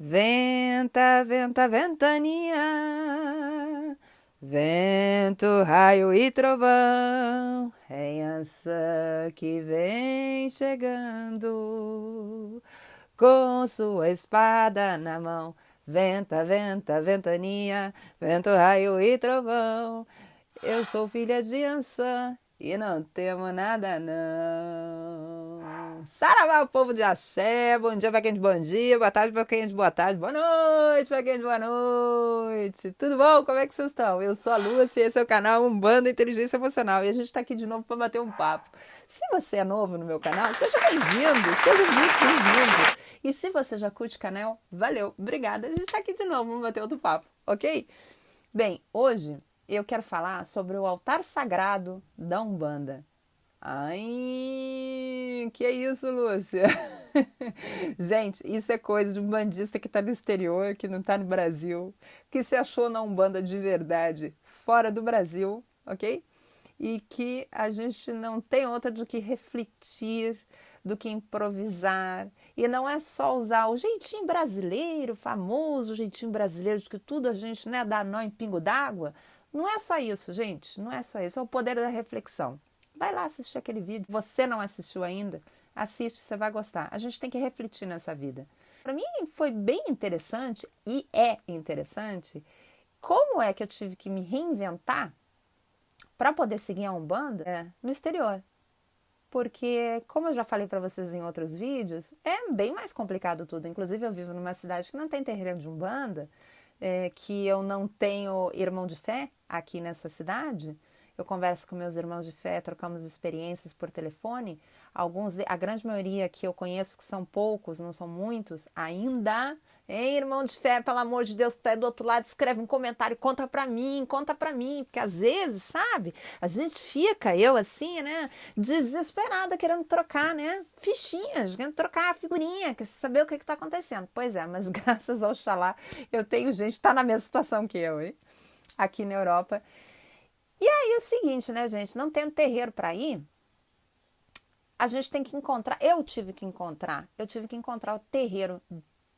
Venta, venta, ventania, vento, raio e trovão, é Ança que vem chegando, com sua espada na mão. Venta, venta, ventania, vento, raio e trovão. Eu sou filha de Ança e não temo nada não. Saravá, o povo de axé, bom dia pra quem é de bom dia, boa tarde pra quem é de boa tarde, boa noite pra quem é de boa noite. Tudo bom? Como é que vocês estão? Eu sou a Lúcia e esse é o canal Umbanda Inteligência Emocional e a gente tá aqui de novo pra bater um papo. Se você é novo no meu canal, seja bem-vindo, seja muito bem-vindo. E se você já curte o canal, valeu, obrigada. A gente tá aqui de novo, vamos bater outro papo, ok? Bem, hoje eu quero falar sobre o altar sagrado da Umbanda. Ai, que é isso, Lúcia? Gente, isso é coisa de um bandista que tá no exterior, que não tá no Brasil, que se achou na Umbanda de verdade fora do Brasil, ok? E que a gente não tem outra do que refletir, do que improvisar. E não é só usar o jeitinho brasileiro, famoso jeitinho brasileiro, de que tudo a gente, né, dá nó em pingo d'água. Não é só isso, gente. Não é só isso. É o poder da reflexão. Vai lá assistir aquele vídeo. Se você não assistiu ainda, assiste, você vai gostar. A gente tem que refletir nessa vida. Para mim foi bem interessante e é interessante como é que eu tive que me reinventar para poder seguir a Umbanda no exterior. Porque, como eu já falei para vocês em outros vídeos, é bem mais complicado tudo. Inclusive, eu vivo numa cidade que não tem terreiro de Umbanda, que eu não tenho irmão de fé aqui nessa cidade. Eu converso com meus irmãos de fé, trocamos experiências por telefone. A grande maioria que eu conheço, que são poucos, não são muitos, ainda. Ei, irmão de fé, pelo amor de Deus, que tá aí do outro lado, escreve um comentário, conta pra mim, porque às vezes, sabe, a gente fica, eu assim, né, desesperada, querendo trocar, né, fichinhas, querendo trocar a figurinha, quer saber o que tá acontecendo. Pois é, mas graças ao Xalá, eu tenho gente que tá na mesma situação que eu, hein, aqui na Europa. E aí é o seguinte, né, gente, não tendo terreiro para ir, a gente tem que encontrar, eu tive que encontrar o terreiro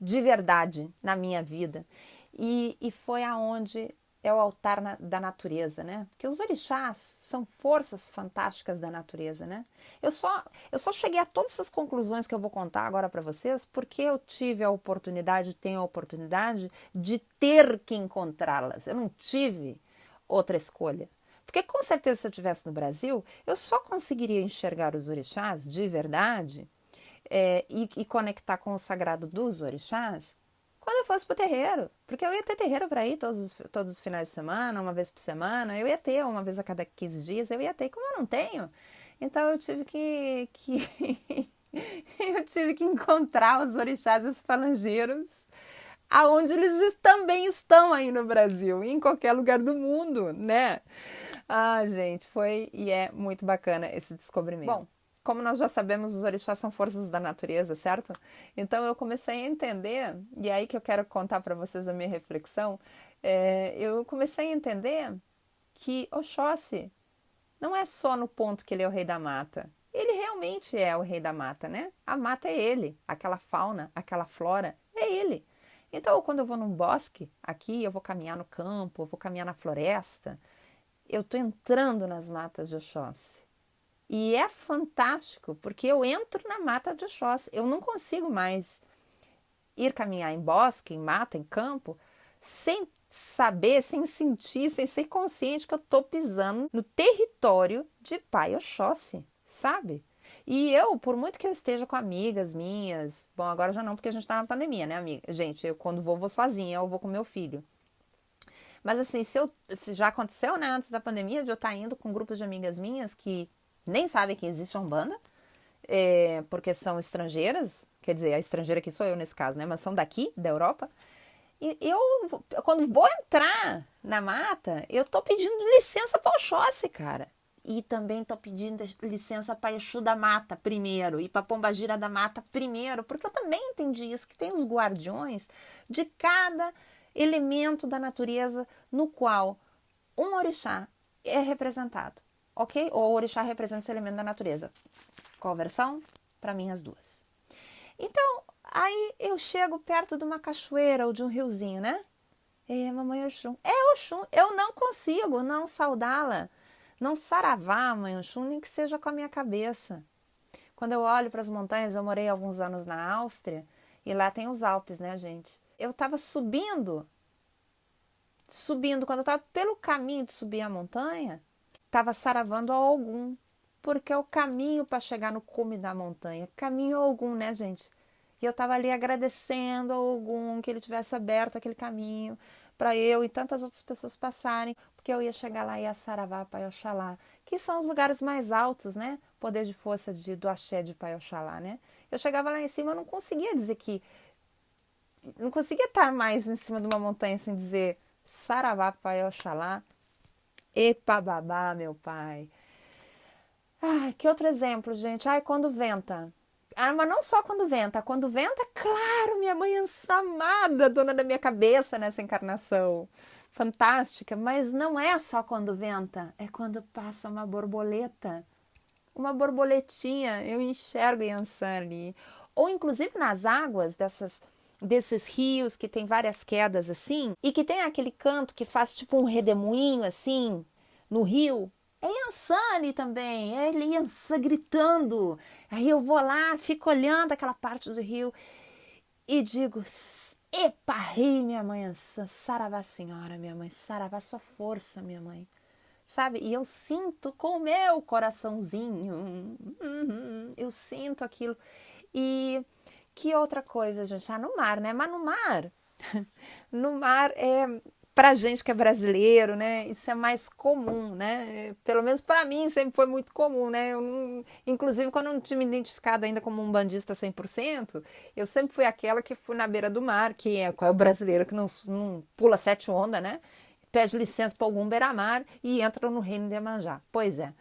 de verdade na minha vida. E foi aonde é o altar da natureza, né? Porque os orixás são forças fantásticas da natureza, né? Eu só cheguei a todas essas conclusões que eu vou contar agora para vocês porque eu tive a oportunidade, tenho a oportunidade de ter que encontrá-las. Eu não tive outra escolha. Porque com certeza se eu estivesse no Brasil, eu só conseguiria enxergar os orixás de verdade e conectar com o sagrado dos orixás quando eu fosse pro terreiro. Porque eu ia ter terreiro para ir todos os finais de semana, uma vez por semana. Eu ia ter uma vez a cada 15 dias, eu ia ter. Como eu não tenho, então eu tive eu tive que encontrar os orixás e os falangeiros aonde eles também estão aí no Brasil, em qualquer lugar do mundo, né? Ah, gente, foi e é muito bacana esse descobrimento. Bom, como nós já sabemos, os orixás são forças da natureza, certo? Então eu comecei a entender, e é aí que eu quero contar para vocês a minha reflexão, eu comecei a entender que Oxóssi não é só no ponto que ele é o rei da mata. Ele realmente é o rei da mata, né? A mata é ele, aquela fauna, aquela flora, é ele. Então, quando eu vou num bosque, aqui, eu vou caminhar no campo, eu vou caminhar na floresta, eu estou entrando nas matas de Oxóssi. E é fantástico, porque eu entro na mata de Oxóssi. Eu não consigo mais ir caminhar em bosque, em mata, em campo, sem saber, sem sentir, sem ser consciente que eu estou pisando no território de Pai Oxóssi, sabe? E eu, por muito que eu esteja com amigas minhas, bom, agora já não, porque a gente tá na pandemia, né, amiga? Gente, eu quando vou sozinha, eu vou com meu filho. Mas assim, se já aconteceu, né, antes da pandemia, de eu estar indo com grupos de amigas minhas que nem sabem que existe a Umbanda, porque são estrangeiras, quer dizer, a estrangeira que sou eu nesse caso, né, mas são daqui, da Europa. E eu, quando vou entrar na mata, eu tô pedindo licença para o Oxóssi, cara. E também tô pedindo licença para Exu da Mata primeiro e para Pombagira da Mata primeiro, porque eu também entendi isso, que tem os guardiões de cada elemento da natureza no qual um orixá é representado, ok? Ou o orixá representa esse elemento da natureza. Qual versão? Para mim, as duas. Então, Aí eu chego perto de uma cachoeira ou de um riozinho, né? Mamãe Oxum. Oxum. Eu não consigo não saudá-la, não saravá a mãe Oxum, nem que seja com a minha cabeça. Quando eu olho para as montanhas, eu morei alguns anos na Áustria e lá tem os Alpes, né, gente? Eu estava subindo, quando eu estava pelo caminho de subir a montanha, estava saravando a Ogum, porque é o caminho para chegar no cume da montanha. Caminho a Ogum, né, gente? E eu estava ali agradecendo ao Ogum que ele tivesse aberto aquele caminho para eu e tantas outras pessoas passarem, porque eu ia chegar lá e ia saravar Pai Oxalá, que são os lugares mais altos, né? Poder de força do axé de Pai Oxalá, né? Eu chegava lá em cima, eu não conseguia dizer que... Não conseguia estar mais em cima de uma montanha sem dizer saravá Pai Oxalá, epa babá, meu pai. Ai, que outro exemplo, gente? Ai, quando venta. Mas não só quando venta, claro, minha mãe amada, dona da minha cabeça nessa encarnação. Fantástica, mas não é só quando venta, é quando passa uma borboleta. Uma borboletinha, eu enxergo Yansan ali. Ou inclusive nas águas desses rios que tem várias quedas assim, e que tem aquele canto que faz tipo um redemoinho assim no rio. É Yansan ali também, é ele Yansan gritando. Aí eu vou lá, fico olhando aquela parte do rio e digo: epa, rei, minha mãe Yansan, saravá senhora, minha mãe, saravá sua força, minha mãe. Sabe? E eu sinto com o meu coraçãozinho, eu sinto aquilo. E que outra coisa, gente? No mar, né? Mas no mar, no mar pra gente que é brasileiro, né? Isso é mais comum, né? Pelo menos para mim sempre foi muito comum, né? Inclusive, quando eu não tinha me identificado ainda como um bandista 100%, eu sempre fui aquela que fui na beira do mar, qual é o brasileiro que não pula 7 ondas, né? Pede licença para algum beira-mar e entra no reino de Iemanjá. Pois é.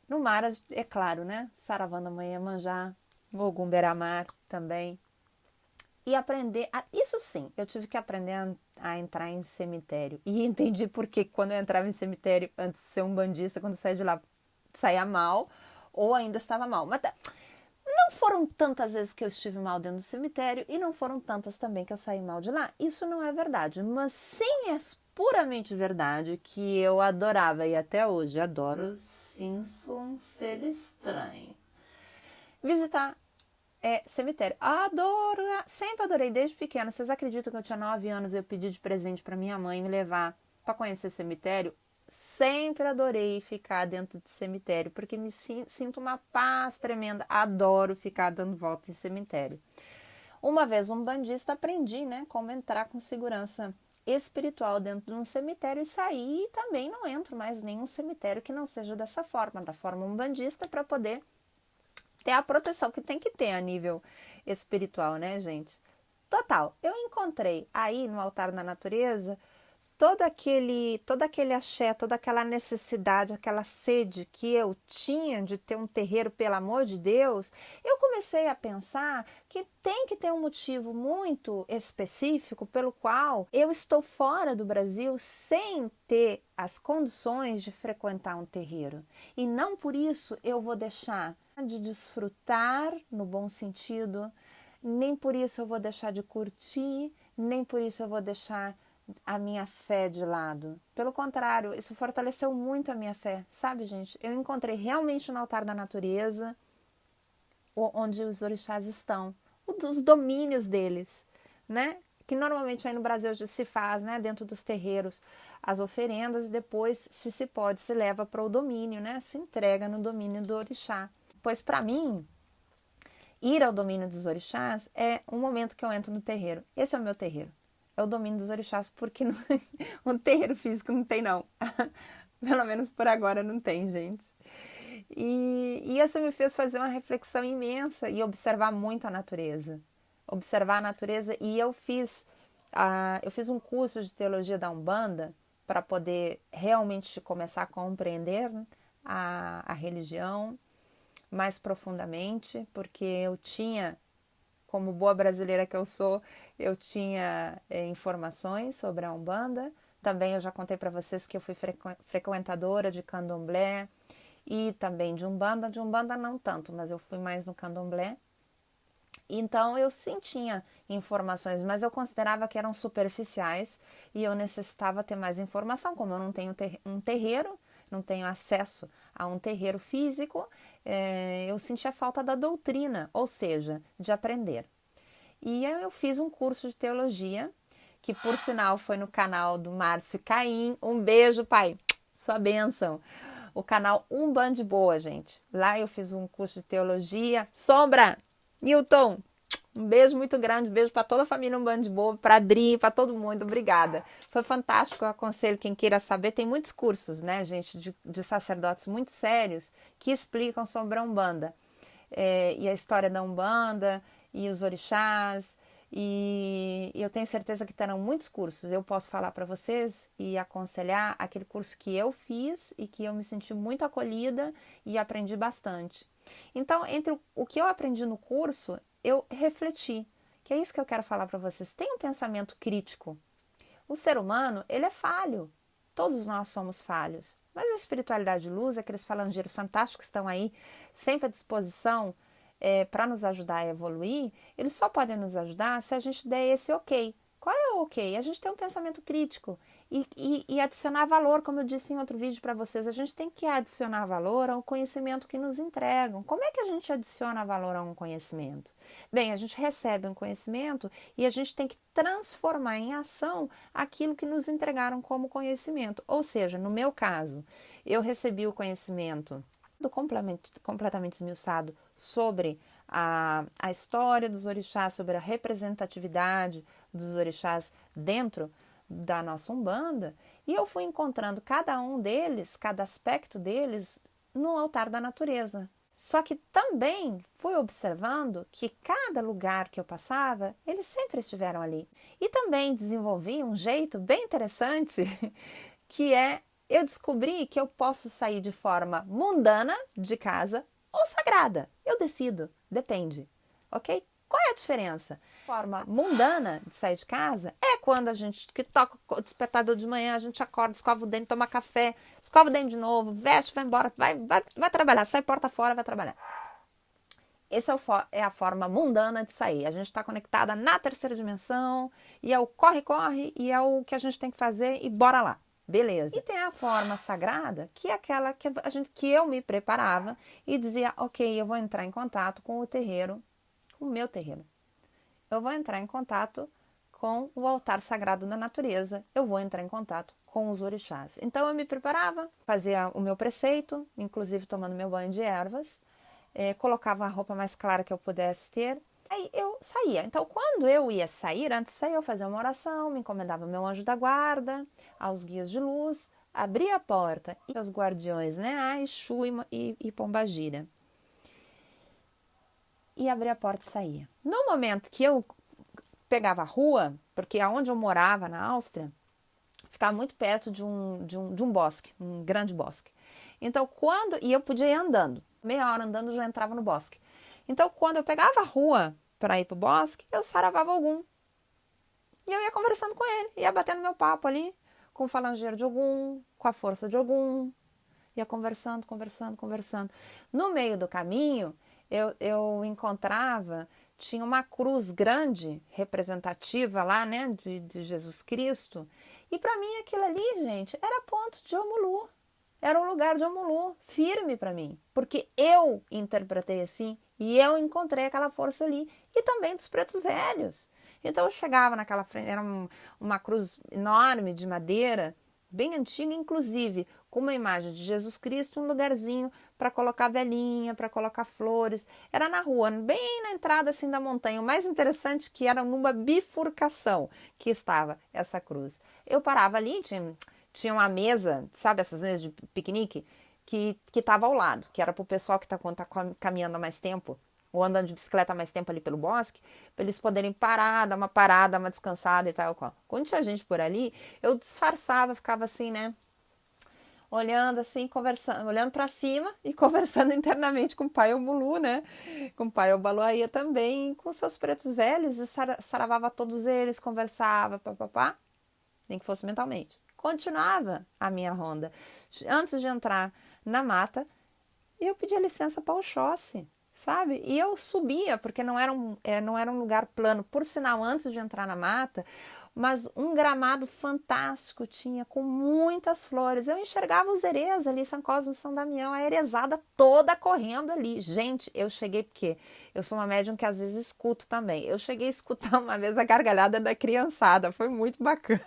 No mar, é claro, né? Saravana Mãe Iemanjá, algum beira-mar também. E aprender... Isso sim, eu tive que aprender a entrar em cemitério. E entendi por que quando eu entrava em cemitério, antes de ser um bandista, quando eu saía de lá, saía mal ou ainda estava mal. Mas não foram tantas vezes que eu estive mal dentro do cemitério e não foram tantas também que eu saí mal de lá. Isso não é verdade. Mas sim é puramente verdade que eu adorava e até hoje adoro, sim, sou um ser estranho, visitar cemitério. Adoro, sempre adorei desde pequena. Vocês acreditam que eu tinha 9 anos e eu pedi de presente para minha mãe me levar para conhecer cemitério? Sempre adorei ficar dentro de cemitério, porque me sinto uma paz tremenda. Adoro ficar dando volta em cemitério. Uma vez um bandista aprendi, né, como entrar com segurança espiritual dentro de um cemitério e sair, e também não entro mais em nenhum cemitério que não seja dessa forma, da forma umbandista, para poder ter a proteção que tem que ter a nível espiritual, né, gente? Total, eu encontrei aí no altar da natureza todo aquele axé, toda aquela necessidade, aquela sede que eu tinha de ter um terreiro, pelo amor de Deus, eu comecei a pensar que tem que ter um motivo muito específico pelo qual eu estou fora do Brasil sem ter as condições de frequentar um terreiro. E não por isso eu vou deixar de desfrutar, no bom sentido, nem por isso eu vou deixar de curtir, nem por isso eu vou deixar a minha fé de lado. Pelo contrário, isso fortaleceu muito a minha fé, sabe, gente? Eu encontrei realmente no altar da natureza onde os orixás estão, os domínios deles, né? Que normalmente aí no Brasil se faz, né? Dentro dos terreiros, as oferendas e depois, se pode, se leva para o domínio, né? Se entrega no domínio do orixá. Pois para mim, ir ao domínio dos orixás é um momento que eu entro no terreiro. Esse é o meu terreiro. É o domínio dos orixás, porque não, um terreiro físico não tem, não. Pelo menos por agora não tem, gente. E isso me fez fazer uma reflexão imensa e observar muito a natureza. Observar a natureza. E eu fiz um curso de teologia da Umbanda para poder realmente começar a compreender a religião mais profundamente, porque eu tinha, como boa brasileira que eu sou, eu tinha informações sobre a Umbanda. Também eu já contei para vocês que eu fui frequentadora de Candomblé e também de Umbanda. De Umbanda não tanto, mas eu fui mais no Candomblé. Então eu sim tinha informações, mas eu considerava que eram superficiais e eu necessitava ter mais informação. Como eu não tenho um terreiro, não tenho acesso a um terreiro físico, eu sentia falta da doutrina, ou seja, de aprender. E aí eu fiz um curso de teologia, que por sinal foi no canal do Márcio Caim. Um beijo, pai, sua bênção. O canal Umbanda Boa, gente. Lá eu fiz um curso de teologia. Sombra, Newton, um beijo muito grande, um beijo para toda a família Umbanda Boa, para a Adri, para todo mundo, obrigada. Foi fantástico, eu aconselho quem queira saber. Tem muitos cursos, né, gente, de sacerdotes muito sérios que explicam sobre a Umbanda. E a história da Umbanda, e os orixás, e eu tenho certeza que terão muitos cursos. Eu posso falar para vocês e aconselhar aquele curso que eu fiz e que eu me senti muito acolhida e aprendi bastante. Então, entre o que eu aprendi no curso, eu refleti, que é isso que eu quero falar para vocês. Tenha um pensamento crítico. O ser humano, ele é falho. Todos nós somos falhos. Mas a espiritualidade de luz, aqueles falangeiros fantásticos que estão aí, sempre à disposição para nos ajudar a evoluir, eles só podem nos ajudar se a gente der esse ok. Qual é o ok? A gente tem um pensamento crítico e adicionar valor, como eu disse em outro vídeo para vocês. A gente tem que adicionar valor ao conhecimento que nos entregam. Como é que a gente adiciona valor a um conhecimento? Bem, a gente recebe um conhecimento e a gente tem que transformar em ação aquilo que nos entregaram como conhecimento. Ou seja, no meu caso, eu recebi o conhecimento completamente esmiuçado sobre a história dos orixás, sobre a representatividade dos orixás dentro da nossa Umbanda, e eu fui encontrando cada um deles, cada aspecto deles, no altar da natureza. Só que também fui observando que cada lugar que eu passava, eles sempre estiveram ali. E também desenvolvi um jeito bem interessante, que é eu descobri que eu posso sair de forma mundana de casa ou sagrada. Eu decido, depende, ok? Qual é a diferença? Forma mundana de sair de casa é quando a gente que toca o despertador de manhã, a gente acorda, escova o dente, toma café, escova o dente de novo, veste, vai embora, vai trabalhar, sai porta fora, vai trabalhar. Essa é a forma mundana de sair. A gente está conectada na terceira dimensão e é o corre-corre e é o que a gente tem que fazer e bora lá. Beleza. E tem a forma sagrada, que é aquela que eu me preparava e dizia, ok, eu vou entrar em contato com o terreiro, com o meu terreiro. Eu vou entrar em contato com o altar sagrado da natureza. Eu vou entrar em contato com os orixás. Então eu me preparava, fazia o meu preceito, inclusive tomando meu banho de ervas, colocava a roupa mais clara que eu pudesse ter. Aí eu saía. Então, quando eu ia sair, antes de sair, eu fazia uma oração, me encomendava ao meu anjo da guarda, aos guias de luz, abria a porta e os guardiões, né? A Exu e Pombagira. E abria a porta e saía. No momento que eu pegava a rua, porque aonde eu morava, na Áustria, ficava muito perto de um bosque, um grande bosque. Então, e eu podia ir andando. Meia hora andando, eu já entrava no bosque. Então, quando eu pegava a rua para ir para o bosque, eu saravava algum. E eu ia conversando com ele, ia batendo meu papo ali, com o falangeiro de Ogum, com a força de Ogum. Ia conversando. No meio do caminho, eu encontrava, tinha uma cruz grande, representativa lá, né, de Jesus Cristo. E para mim aquilo ali, gente, era ponto de Omulu. Era um lugar de Omulu, firme para mim, porque eu interpretei assim e eu encontrei aquela força ali, e também dos pretos velhos. Então eu chegava naquela frente, era uma cruz enorme de madeira, bem antiga, inclusive com uma imagem de Jesus Cristo, um lugarzinho para colocar velinha, para colocar flores. Era na rua, bem na entrada assim da montanha. O mais interessante é que era numa bifurcação que estava essa cruz. Eu parava ali, tinha uma mesa, sabe essas mesas de piquenique, que estava ao lado, que era para o pessoal que está caminhando há mais tempo, ou andando de bicicleta há mais tempo ali pelo bosque, para eles poderem parar, dar uma descansada e tal. Quando tinha gente por ali, eu disfarçava, ficava assim, né? Olhando assim, conversando, olhando para cima e conversando internamente com o pai Omulu, né? Com o pai Obaloaia também, com seus pretos velhos, e saravava todos eles, conversava, papapá, nem que fosse mentalmente. Continuava a minha ronda. Antes de entrar na mata, eu pedia licença para o Oxóssi. sabe? E eu subia, porque não era um lugar plano, por sinal, antes de entrar na mata, mas um gramado fantástico tinha, com muitas flores. Eu enxergava os herês ali, São Cosme e São Damião, a herezada toda correndo ali. Gente, eu cheguei, porque eu sou uma médium que às vezes escuto também. Eu cheguei a escutar uma vez a gargalhada da criançada, foi muito bacana.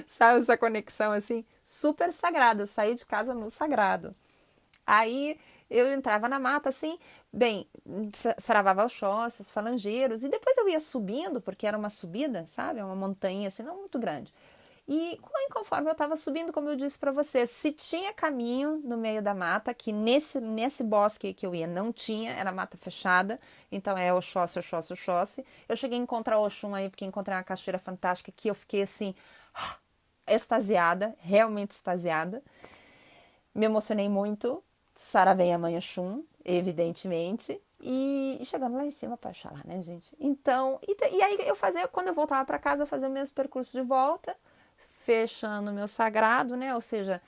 Sabe, essa conexão assim, super sagrada, saí de casa no sagrado. Aí eu entrava na mata assim, bem, saravava Oxóssi, os falangeiros, e depois eu ia subindo, porque era uma subida, sabe? Uma montanha assim, não muito grande. E conforme eu estava subindo, como eu disse para você, se tinha caminho no meio da mata, que nesse bosque que eu ia não tinha, era mata fechada, então é Oxóssi, Oxóssi, Oxóssi. Eu cheguei a encontrar Oxum aí, porque encontrei uma cachoeira fantástica, que eu fiquei assim, extasiada, realmente extasiada. Me emocionei muito, saravei a mãe Oxum, evidentemente, e chegando lá em cima para Oxalá, né, gente? Então, e aí eu fazia, quando eu voltava para casa, eu fazia o mesmo percurso de volta, fechando o meu sagrado, né? Ou seja,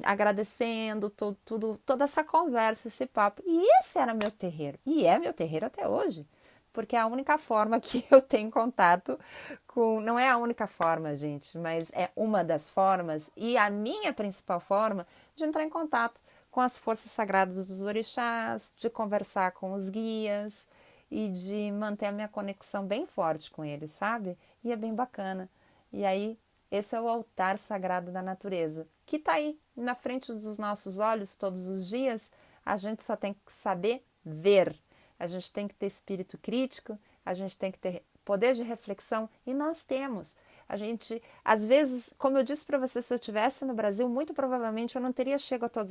agradecendo toda essa conversa, esse papo. E esse era meu terreiro, e é meu terreiro até hoje, porque é a única forma que eu tenho contato com. Não é a única forma, gente, mas é uma das formas, e a minha principal forma de entrar em contato com as forças sagradas dos orixás, de conversar com os guias e de manter a minha conexão bem forte com eles, sabe? E é bem bacana. E aí, esse é o altar sagrado da natureza, que está aí na frente dos nossos olhos todos os dias. A gente só tem que saber ver. A gente tem que ter espírito crítico, a gente tem que ter poder de reflexão, e nós temos. A gente, às vezes, como eu disse para você, se eu estivesse no Brasil, muito provavelmente eu não teria chegado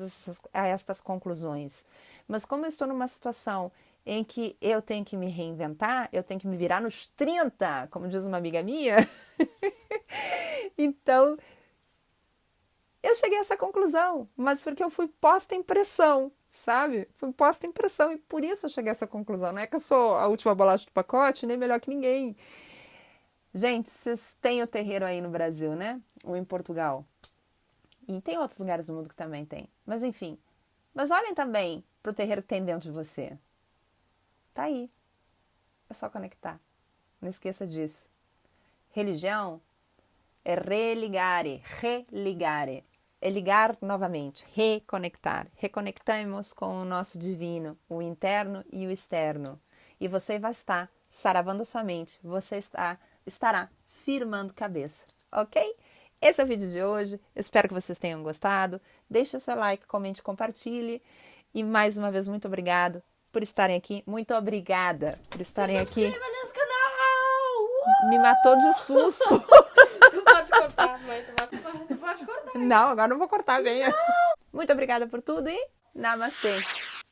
a estas conclusões. Mas como eu estou numa situação em que eu tenho que me reinventar, eu tenho que me virar nos 30, como diz uma amiga minha, então eu cheguei a essa conclusão, mas porque eu fui posta em pressão, sabe? Fui posta em pressão e por isso eu cheguei a essa conclusão. Não é que eu sou a última bolacha do pacote, nem melhor que ninguém. Gente, vocês têm o terreiro aí no Brasil, né? Ou em Portugal. E tem outros lugares do mundo que também tem. Mas enfim. Mas olhem também pro terreiro que tem dentro de você. Tá aí. É só conectar. Não esqueça disso. Religião é religare. Religare. É ligar novamente. Reconectar. Reconectamos com o nosso divino, o interno e o externo. E você vai estar saravando a sua mente. Você estará firmando cabeça, ok? Esse é o vídeo de hoje, eu espero que vocês tenham gostado. Deixe o seu like, comente, compartilhe. E mais uma vez, muito obrigado por estarem aqui. Muito obrigada por estarem aqui. Se inscreva nesse canal! Me matou de susto. Tu pode cortar, mãe, tu pode cortar. Não, agora não vou cortar, venha. Muito obrigada por tudo e namastê.